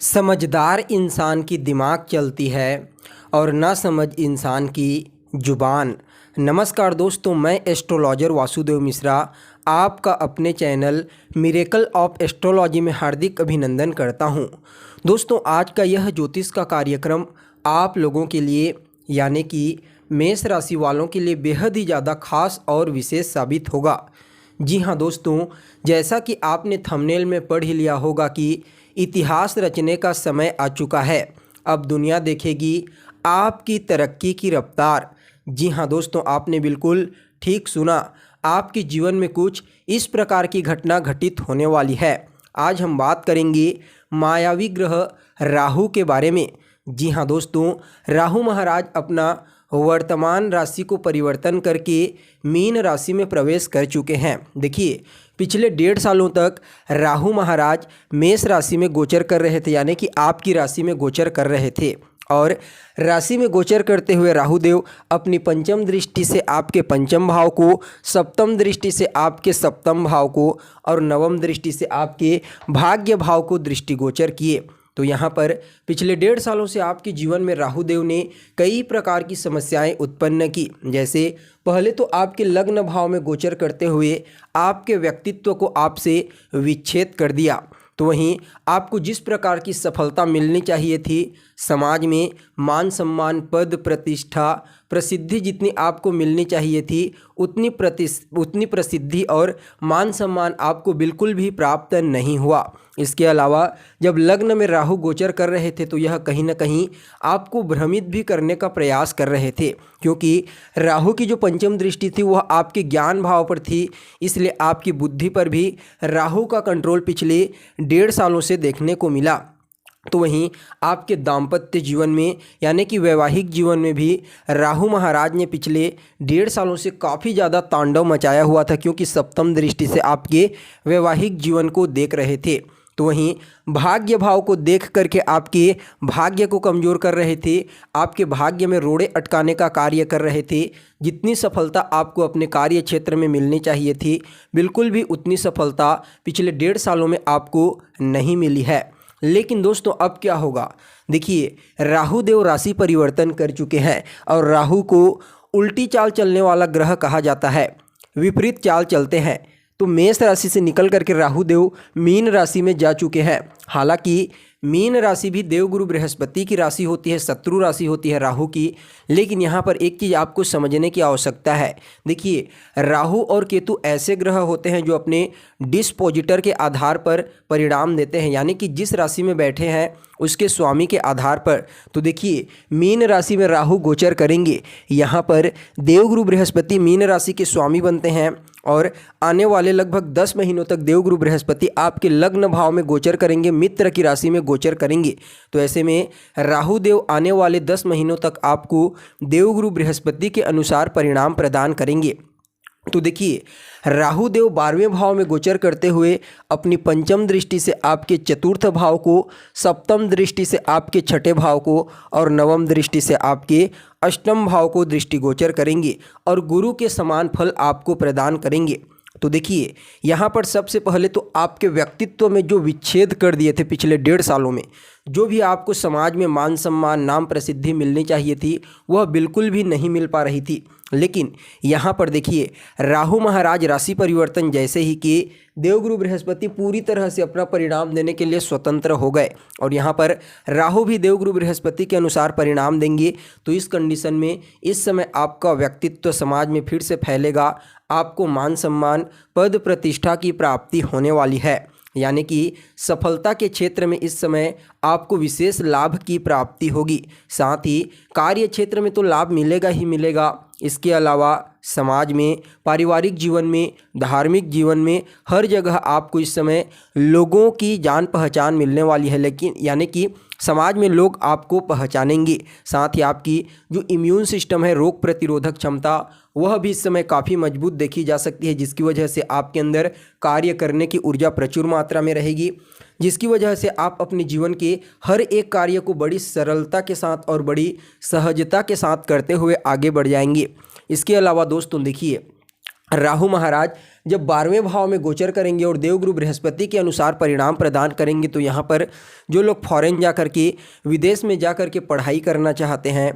समझदार इंसान की दिमाग चलती है और नासमझ इंसान की ज़ुबान। नमस्कार दोस्तों, मैं एस्ट्रोलॉजर वासुदेव मिश्रा आपका अपने चैनल मिरेकल ऑफ एस्ट्रोलॉजी में हार्दिक अभिनंदन करता हूं। दोस्तों, आज का यह ज्योतिष का कार्यक्रम आप लोगों के लिए यानी कि मेष राशि वालों के लिए बेहद ही ज़्यादा खास और विशेष साबित होगा। जी हाँ दोस्तों, जैसा कि आपने थंबनेल में पढ़ ही लिया होगा कि इतिहास रचने का समय आ चुका है। अब दुनिया देखेगी आपकी तरक्की की रफ्तार। जी हाँ दोस्तों, आपने बिल्कुल ठीक सुना। आपके जीवन में कुछ इस प्रकार की घटना घटित होने वाली है। आज हम बात करेंगे मायावी ग्रह राहु के बारे में। जी हाँ दोस्तों, राहु महाराज अपना वर्तमान राशि को परिवर्तन करके मीन राशि में प्रवेश कर चुके हैं। देखिए, पिछले 1.5 सालों तक राहु महाराज मेष राशि में गोचर कर रहे थे, यानी कि आपकी राशि में गोचर कर रहे थे। और राशि में गोचर करते हुए राहु देव अपनी पंचम दृष्टि से आपके पंचम भाव को, सप्तम दृष्टि से आपके सप्तम भाव को और नवम दृष्टि से आपके भाग्य भाव को दृष्टिगोचर किए। तो यहाँ पर पिछले 1.5 सालों से आपके जीवन में राहु देव ने कई प्रकार की समस्याएं उत्पन्न की। जैसे पहले तो आपके लग्न भाव में गोचर करते हुए आपके व्यक्तित्व को आपसे विच्छेद कर दिया। तो वहीं आपको जिस प्रकार की सफलता मिलनी चाहिए थी, समाज में मान सम्मान, पद प्रतिष्ठा, प्रसिद्धि जितनी आपको मिलनी चाहिए थी उतनी प्रसिद्धि और मान सम्मान आपको बिल्कुल भी प्राप्त नहीं हुआ। इसके अलावा जब लग्न में राहु गोचर कर रहे थे तो यह कहीं ना कहीं आपको भ्रमित भी करने का प्रयास कर रहे थे, क्योंकि राहु की जो पंचम दृष्टि थी वह आपके ज्ञान भाव पर थी। इसलिए आपकी बुद्धि पर भी राहु का कंट्रोल पिछले 1.5 सालों से देखने को मिला। तो वहीं आपके दाम्पत्य जीवन में यानी कि वैवाहिक जीवन में भी राहु महाराज ने पिछले 1.5 सालों से काफ़ी ज़्यादा तांडव मचाया हुआ था, क्योंकि सप्तम दृष्टि से आपके वैवाहिक जीवन को देख रहे थे। तो वहीं भाग्य भाव को देख करके आपके भाग्य को कमज़ोर कर रहे थे, आपके भाग्य में रोड़े अटकाने का कार्य कर रहे थे। जितनी सफलता आपको अपने कार्य क्षेत्र में मिलनी चाहिए थी, बिल्कुल भी उतनी सफलता पिछले 1.5 सालों में आपको नहीं मिली है। लेकिन दोस्तों, अब क्या होगा? देखिए, राहु देव राशि परिवर्तन कर चुके हैं और राहु को उल्टी चाल चलने वाला ग्रह कहा जाता है, विपरीत चाल चलते हैं। तो मेष राशि से निकल करके राहु देव मीन राशि में जा चुके हैं। हालांकि मीन राशि भी देवगुरु बृहस्पति की राशि होती है, शत्रु राशि होती है राहु की। लेकिन यहाँ पर एक चीज़ आपको समझने की आवश्यकता है। देखिए, राहु और केतु ऐसे ग्रह होते हैं जो अपने डिस्पोजिटर के आधार पर परिणाम देते हैं, यानी कि जिस राशि में बैठे हैं उसके स्वामी के आधार पर। तो देखिए, मीन राशि में राहु गोचर करेंगे, यहाँ पर देवगुरु बृहस्पति मीन राशि के स्वामी बनते हैं और आने वाले लगभग 10 महीनों तक देवगुरु बृहस्पति आपके लग्न भाव में गोचर करेंगे, मित्र की राशि में गोचर करेंगे। तो ऐसे में राहु देव आने वाले 10 महीनों तक आपको देवगुरु बृहस्पति के अनुसार परिणाम प्रदान करेंगे। तो देखिए, राहु देव 12वें भाव में गोचर करते हुए अपनी पंचम दृष्टि से आपके चतुर्थ भाव को, सप्तम दृष्टि से आपके छठे भाव को और नवम दृष्टि से आपके अष्टम भाव को दृष्टिगोचर करेंगे और गुरु के समान फल आपको प्रदान करेंगे। तो देखिए, यहाँ पर सबसे पहले तो आपके व्यक्तित्व में जो विच्छेद कर दिए थे पिछले 1.5 सालों में, जो भी आपको समाज में मान सम्मान, नाम, प्रसिद्धि मिलनी चाहिए थी, वह बिल्कुल भी नहीं मिल पा रही थी। लेकिन यहाँ पर देखिए, राहु महाराज राशि परिवर्तन जैसे ही किए, देवगुरु बृहस्पति पूरी तरह से अपना परिणाम देने के लिए स्वतंत्र हो गए और यहाँ पर राहु भी देवगुरु बृहस्पति के अनुसार परिणाम देंगे। तो इस कंडीशन में इस समय आपका व्यक्तित्व समाज में फिर से फैलेगा, आपको मान सम्मान, पद प्रतिष्ठा की प्राप्ति होने वाली है, यानी कि सफलता के क्षेत्र में इस समय आपको विशेष लाभ की प्राप्ति होगी। साथ ही कार्य क्षेत्र में तो लाभ मिलेगा ही मिलेगा, इसके अलावा समाज में, पारिवारिक जीवन में, धार्मिक जीवन में, हर जगह आपको इस समय लोगों की जान पहचान मिलने वाली है। लेकिन यानी कि समाज में लोग आपको पहचानेंगे। साथ ही आपकी जो इम्यून सिस्टम है, रोग प्रतिरोधक क्षमता, वह भी इस समय काफ़ी मजबूत देखी जा सकती है, जिसकी वजह से आपके अंदर कार्य करने की ऊर्जा प्रचुर मात्रा में रहेगी, जिसकी वजह से आप अपने जीवन के हर एक कार्य को बड़ी सरलता के साथ और बड़ी सहजता के साथ करते हुए आगे बढ़ जाएंगे। इसके अलावा दोस्तों देखिए, राहु महाराज जब 12वें भाव में गोचर करेंगे और देवगुरु बृहस्पति के अनुसार परिणाम प्रदान करेंगे, तो यहाँ पर जो लोग फॉरेन जा कर के, विदेश में जा कर के पढ़ाई करना चाहते हैं,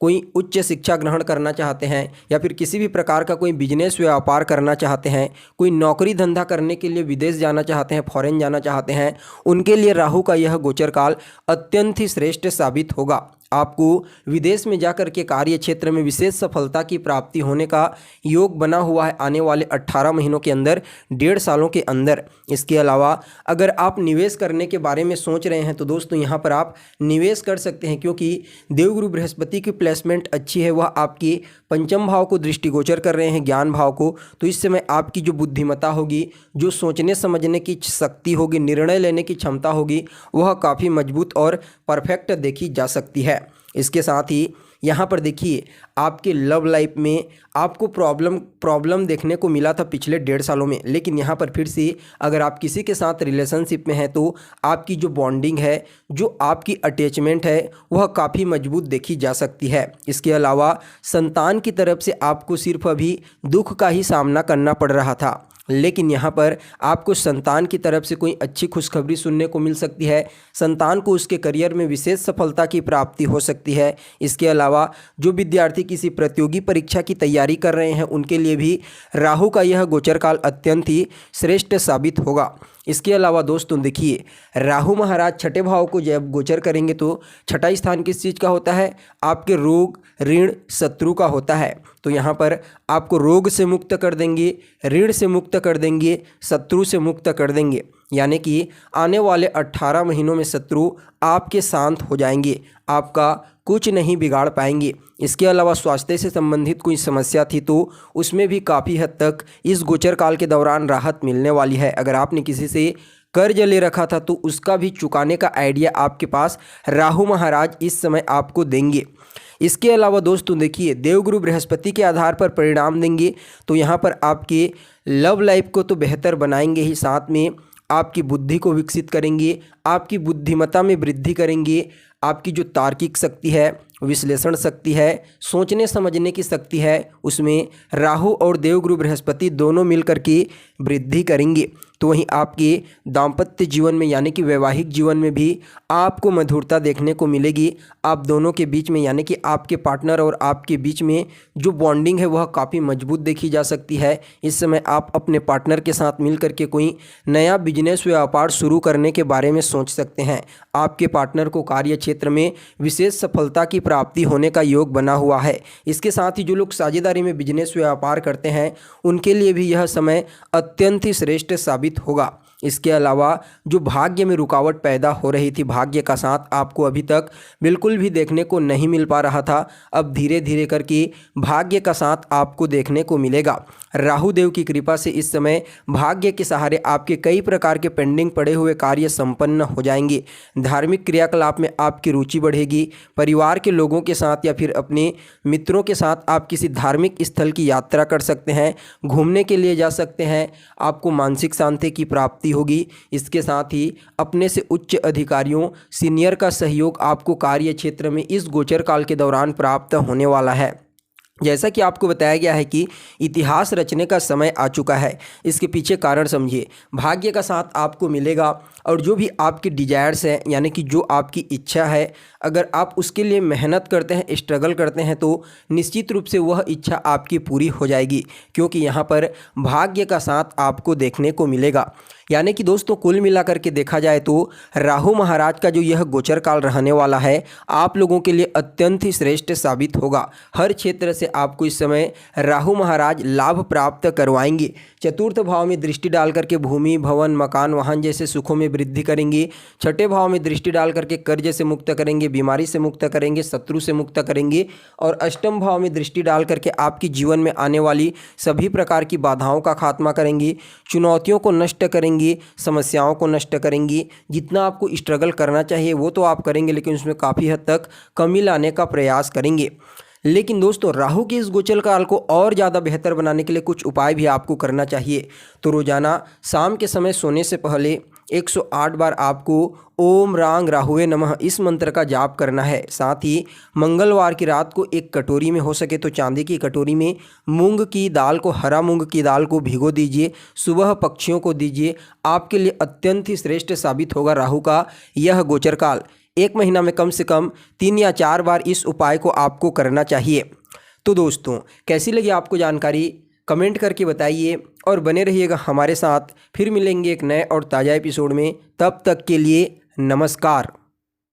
कोई उच्च शिक्षा ग्रहण करना चाहते हैं, या फिर किसी भी प्रकार का कोई बिजनेस व्यापार करना चाहते हैं, कोई नौकरी धंधा करने के लिए विदेश जाना चाहते हैं, फॉरेन जाना चाहते हैं, उनके लिए राहु का यह गोचर काल अत्यंत ही श्रेष्ठ साबित होगा। आपको विदेश में जाकर के कार्य क्षेत्र में विशेष सफलता की प्राप्ति होने का योग बना हुआ है आने वाले 18 महीनों के अंदर, 1.5 सालों के अंदर। इसके अलावा अगर आप निवेश करने के बारे में सोच रहे हैं तो दोस्तों यहाँ पर आप निवेश कर सकते हैं, क्योंकि देवगुरु बृहस्पति की प्लेसमेंट अच्छी है, वह आपके पंचम भाव को दृष्टिगोचर कर रहे हैं, ज्ञान भाव को। तो इस समय आपकी जो बुद्धिमत्ता होगी, जो सोचने समझने की शक्ति होगी, निर्णय लेने की क्षमता होगी, वह काफ़ी मजबूत और परफेक्ट देखी जा सकती है। इसके साथ ही यहाँ पर देखिए, आपके लव लाइफ में आपको प्रॉब्लम देखने को मिला था पिछले 1.5 सालों में, लेकिन यहाँ पर फिर से अगर आप किसी के साथ रिलेशनशिप में हैं तो आपकी जो बॉन्डिंग है, जो आपकी अटैचमेंट है, वह काफ़ी मजबूत देखी जा सकती है। इसके अलावा संतान की तरफ से आपको सिर्फ अभी दुख का ही सामना करना पड़ रहा था, लेकिन यहाँ पर आपको संतान की तरफ से कोई अच्छी खुशखबरी सुनने को मिल सकती है। संतान को उसके करियर में विशेष सफलता की प्राप्ति हो सकती है। इसके अलावा जो विद्यार्थी किसी प्रतियोगी परीक्षा की तैयारी कर रहे हैं, उनके लिए भी राहु का यह गोचर काल अत्यंत ही श्रेष्ठ साबित होगा। इसके अलावा दोस्तों देखिए, राहु महाराज छठे भाव को जब गोचर करेंगे तो छठा स्थान किस चीज़ का होता है? आपके रोग, ऋण, शत्रु का होता है। तो यहाँ पर आपको रोग से मुक्त कर देंगे, ऋण से मुक्त कर देंगे, शत्रु से मुक्त कर देंगे। यानी कि आने वाले 18 महीनों में शत्रु आपके शांत हो जाएंगे, आपका कुछ नहीं बिगाड़ पाएंगे। इसके अलावा स्वास्थ्य से संबंधित कोई समस्या थी तो उसमें भी काफ़ी हद तक इस गोचर काल के दौरान राहत मिलने वाली है। अगर आपने किसी से कर्ज ले रखा था तो उसका भी चुकाने का आइडिया आपके पास राहु महाराज इस समय आपको देंगे। इसके अलावा दोस्तों देखिए, देवगुरु बृहस्पति के आधार पर परिणाम देंगे तो यहाँ पर आपके लव लाइफ को तो बेहतर बनाएंगे ही, साथ में आपकी बुद्धि को विकसित करेंगे, आपकी बुद्धिमत्ता में वृद्धि करेंगे, आपकी जो तार्किक शक्ति है, विश्लेषण शक्ति है, सोचने समझने की शक्ति है, उसमें राहु और देवगुरु बृहस्पति दोनों मिलकर के वृद्धि करेंगे। तो वहीं आपके दाम्पत्य जीवन में यानी कि वैवाहिक जीवन में भी आपको मधुरता देखने को मिलेगी। आप दोनों के बीच में यानी कि आपके पार्टनर और आपके बीच में जो बॉन्डिंग है वह काफ़ी मजबूत देखी जा सकती है। इस समय आप अपने पार्टनर के साथ मिलकर के कोई नया बिजनेस व्यापार शुरू करने के बारे में सोच सकते हैं। आपके पार्टनर को कार्य क्षेत्र में विशेष सफलता की प्राप्ति होने का योग बना हुआ है। इसके साथ ही जो लोग साझेदारी में बिजनेस व्यापार करते हैं उनके लिए भी यह समय अत्यंत ही श्रेष्ठ साबित होगा। इसके अलावा जो भाग्य में रुकावट पैदा हो रही थी, भाग्य का साथ आपको अभी तक बिल्कुल भी देखने को नहीं मिल पा रहा था, अब धीरे धीरे करके भाग्य का साथ आपको देखने को मिलेगा। राहु देव की कृपा से इस समय भाग्य के सहारे आपके कई प्रकार के पेंडिंग पड़े हुए कार्य संपन्न हो जाएंगे। धार्मिक क्रियाकलाप में आपकी रुचि बढ़ेगी। परिवार के लोगों के साथ या फिर अपने मित्रों के साथ आप किसी धार्मिक स्थल की यात्रा कर सकते हैं, घूमने के लिए जा सकते हैं। आपको मानसिक शांति की प्राप्ति होगी। इसके साथ ही अपने से उच्च अधिकारियों, सीनियर का सहयोग आपको कार्य क्षेत्र में इस गोचर काल के दौरान प्राप्त होने वाला है। जैसा कि आपको बताया गया है कि इतिहास रचने का समय आ चुका है। इसके पीछे कारण समझिए। भाग्य का साथ आपको मिलेगा और जो भी आपकी डिजायर्स हैं यानी कि जो आपकी इच्छा है, अगर आप उसके लिए मेहनत करते हैं, स्ट्रगल करते हैं तो निश्चित रूप से वह इच्छा आपकी पूरी हो जाएगी, क्योंकि यहाँ पर भाग्य का साथ आपको देखने को मिलेगा। यानी कि दोस्तों कुल मिलाकर के देखा जाए तो राहु महाराज का जो यह गोचर काल रहने वाला है आप लोगों के लिए अत्यंत ही श्रेष्ठ साबित होगा। हर क्षेत्र से आपको इस समय राहु महाराज लाभ प्राप्त करवाएंगे। चतुर्थ भाव में दृष्टि डाल करके भूमि, भवन, मकान, वाहन जैसे सुखों में वृद्धि करेंगे। छठे भाव में दृष्टि डाल करके कर्ज से मुक्त करेंगे, बीमारी से मुक्त करेंगे, शत्रु से मुक्त करेंगे। और अष्टम भाव में दृष्टि डाल करके आपकी जीवन में आने वाली सभी प्रकार की बाधाओं का खात्मा करेंगे, चुनौतियों को नष्ट करेंगे, समस्याओं को नष्ट करेंगी। जितना आपको स्ट्रगल करना चाहिए वो तो आप करेंगे, लेकिन उसमें काफ़ी हद तक कमी लाने का प्रयास करेंगे। लेकिन दोस्तों राहु के इस गोचर काल को और ज़्यादा बेहतर बनाने के लिए कुछ उपाय भी आपको करना चाहिए। तो रोज़ाना शाम के समय सोने से पहले 108 बार आपको ओम रांग राहुवे नमः इस मंत्र का जाप करना है। साथ ही मंगलवार की रात को एक कटोरी में, हो सके तो चांदी की कटोरी में, मूंग की दाल को, हरा मूंग की दाल को भिगो दीजिए, सुबह पक्षियों को दीजिए। आपके लिए अत्यंत ही श्रेष्ठ साबित होगा राहु का यह गोचर काल। 1 महीना में कम से कम 3 या 4 बार इस उपाय को आपको करना चाहिए। तो दोस्तों, कैसी लगी आपको जानकारी कमेंट करके बताइए और बने रहिएगा हमारे साथ। फिर मिलेंगे एक नए और ताज़ा एपिसोड में। तब तक के लिए नमस्कार।